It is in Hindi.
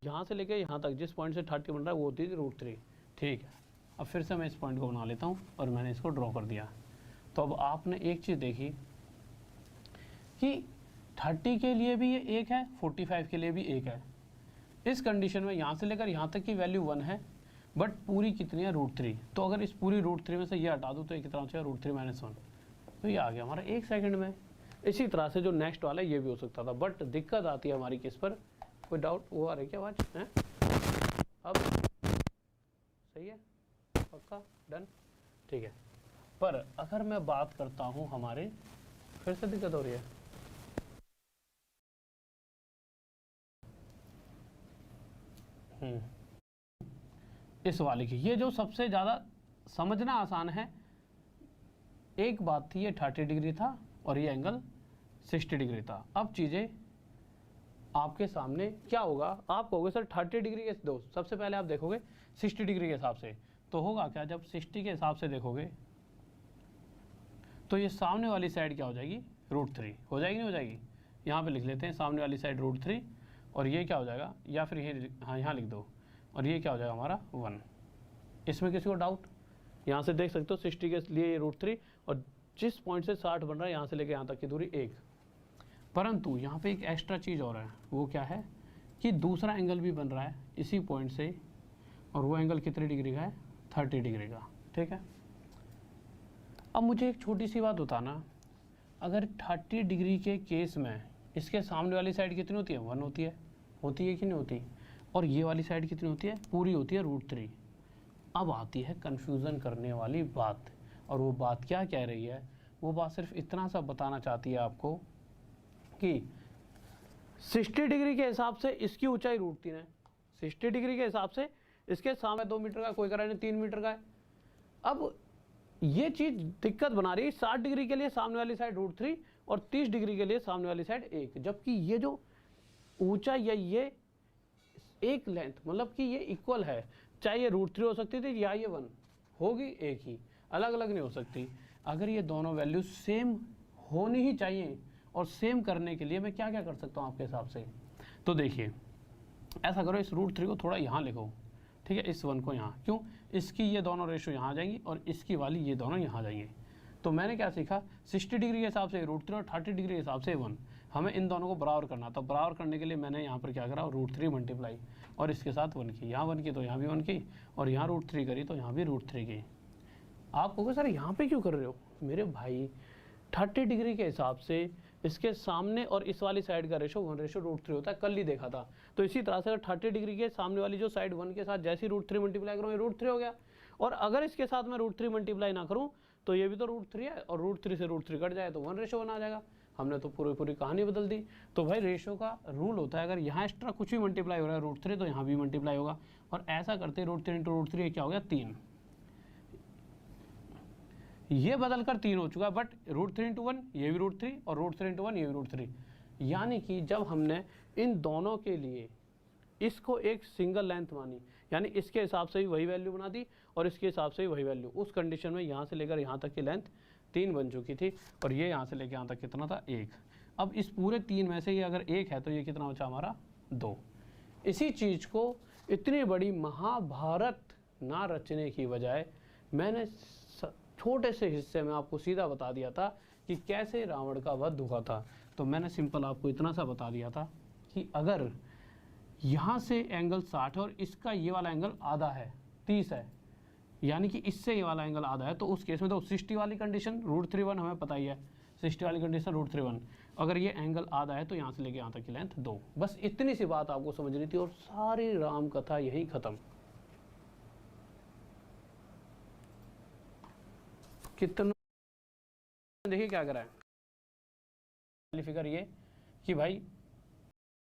यहाँ से लेकर यहाँ तक जिस पॉइंट से 30 बन रहा है वो होती थी √3। ठीक है, अब फिर से मैं इस पॉइंट को बना लेता हूँ और मैंने इसको ड्रॉ कर दिया। तो अब आपने एक चीज़ देखी कि 30 के लिए भी ये 1 है, 45 के लिए भी 1 है। इस कंडीशन में यहाँ से लेकर यहाँ तक की वैल्यू 1 है, बट पूरी कितनी है √3। तो अगर इस पूरी √3 में से ये हटा दूँ तो ये कितना हो जाएगा √3 - 1। तो ये आ गया हमारा 1 सेकंड में। इसी तरह से जो नेक्स्ट वाला है ये भी हो सकता था, बट दिक्कत आती है हमारी किस पर, कोई डाउट वो आ रही क्या आवाज़ है? अब सही है, पक्का डन, ठीक है। पर अगर मैं बात करता हूँ हमारे, फिर से दिक्कत हो रही है, इस वाले की, ये जो सबसे ज़्यादा समझना आसान है। एक बात थी ये 30 डिग्री था और ये एंगल 60 डिग्री था। अब चीज़ें आपके सामने क्या होगा, आप कहोगे सर 30 डिग्री के दो, सबसे पहले आप देखोगे 60 डिग्री के हिसाब से, तो होगा क्या, जब 60 के हिसाब से देखोगे तो ये सामने वाली साइड क्या हो जाएगी √3 हो जाएगी, नहीं हो जाएगी? यहाँ पे लिख लेते हैं सामने वाली साइड √3 और ये क्या हो जाएगा, या फिर ये हाँ यहाँ लिख दो, और ये क्या हो जाएगा हमारा 1। इसमें किसी को डाउट? यहाँ से देख सकते हो 60 के लिए ये √3 और जिस पॉइंट से 60 बन रहा है यहाँ से लेकर यहाँ तक की दूरी 1। परंतु यहाँ पे एक एक्स्ट्रा चीज़ और है, वो क्या है कि दूसरा एंगल भी बन रहा है इसी पॉइंट से, और वो एंगल कितने डिग्री का है 30 डिग्री का। ठीक है, अब मुझे एक छोटी सी बात बताना, अगर 30 डिग्री के केस में इसके सामने वाली साइड कितनी होती है 1 होती है, कि नहीं होती? और ये वाली साइड कितनी होती है, पूरी होती है √3। अब आती है कन्फ्यूज़न करने वाली बात, और वो बात क्या कह रही है, वो बात सिर्फ इतना सा बताना चाहती है आपको कि 60 डिग्री के हिसाब से इसकी ऊंचाई √3 है, 60 डिग्री के हिसाब से इसके सामने 2 मीटर का, कोई कह रहा है 3 मीटर का है। अब ये चीज़ दिक्कत बना रही है, 60 डिग्री के लिए सामने वाली साइड √3 और 30 डिग्री के लिए सामने वाली साइड 1, जबकि ये जो ऊंचाई है ये एक लेंथ, मतलब कि ये इक्वल है, चाहे ये √3 हो सकती थी या ये 1 होगी, एक ही, अलग अलग नहीं हो सकती। अगर ये दोनों वैल्यू सेम होनी ही चाहिए, और सेम करने के लिए मैं क्या क्या कर सकता हूँ आपके हिसाब से, तो देखिए ऐसा करो, इस √3 को थोड़ा यहाँ लिखो, ठीक है, इस 1 को यहाँ, क्यों, इसकी ये दोनों रेशो यहाँ आ जाएंगी और इसकी वाली ये दोनों यहाँ आ जाएंगे। तो मैंने क्या सीखा, 60 डिग्री के हिसाब से √3 और 30 डिग्री के हिसाब से 1, हमें इन दोनों को बराबर करना था। बराबर करने के लिए मैंने यहाँ पर क्या करा, √3 मल्टीप्लाई और इसके साथ 1 की, यहाँ 1 की तो यहाँ भी 1 की, और यहाँ √3 करी तो यहाँ भी √3 की। आप कहोगे सर यहाँ पे क्यों कर रहे हो? मेरे भाई 30 डिग्री के हिसाब से इसके सामने और इस वाली साइड का रेशो 1:√3 होता है, कल ही देखा था। तो इसी तरह से अगर 30 डिग्री के सामने वाली जो साइड 1 के साथ जैसे √3 मल्टीप्लाई करूँ, ये √3 हो गया, और अगर इसके साथ मैं √3 मल्टीप्लाई ना करूँ तो ये भी तो √3 है, और √3 से √3 कट जाए तो 1:1 आ जाएगा। हमने तो पूरी कहानी बदल दी। तो भाई रेशो का रूल होता है, अगर यहाँ एक्स्ट्रा कुछ भी मल्टीप्लाई हो रहा है √3 तो यहाँ भी मल्टीप्लाई होगा, और ऐसा करते √3 × √3 क्या हो गया 3, ये बदलकर 3 हो चुका, बट √3 × 1 ये भी √3 और √3 × 1 ये भी √3। यानी कि जब हमने इन दोनों के लिए इसको एक सिंगल लेंथ मानी, यानी इसके हिसाब से भी वही वैल्यू बना दी और इसके हिसाब से भी वही वैल्यू, उस कंडीशन में यहाँ से लेकर यहाँ तक की लेंथ 3 बन चुकी थी, और ये यहाँ से लेकर यहाँ तक कितना था 1। अब इस पूरे 3 में से ये अगर 1 है तो ये कितना बचा हमारा 2। इसी चीज़ को इतनी बड़ी महाभारत ना रचने की बजाय मैंने छोटे से हिस्से में आपको सीधा बता दिया था कि कैसे रावण का वध हुआ था। तो मैंने सिंपल आपको इतना सा बता दिया था कि अगर यहाँ से एंगल 60 है और इसका ये वाला एंगल आधा है 30 है, यानी कि इससे ये वाला एंगल आधा है, तो उस केस में तो 60 वाली कंडीशन √3 1 हमें पता ही है, 60 वाली कंडीशन √3 1, अगर ये एंगल आधा है तो यहाँ से लेके यहाँ तक की लेंथ 2। बस इतनी सी बात आपको समझनी थी और सारी राम कथा यही खत्म। कितना देखिए क्या करा है, फिगर ये कि भाई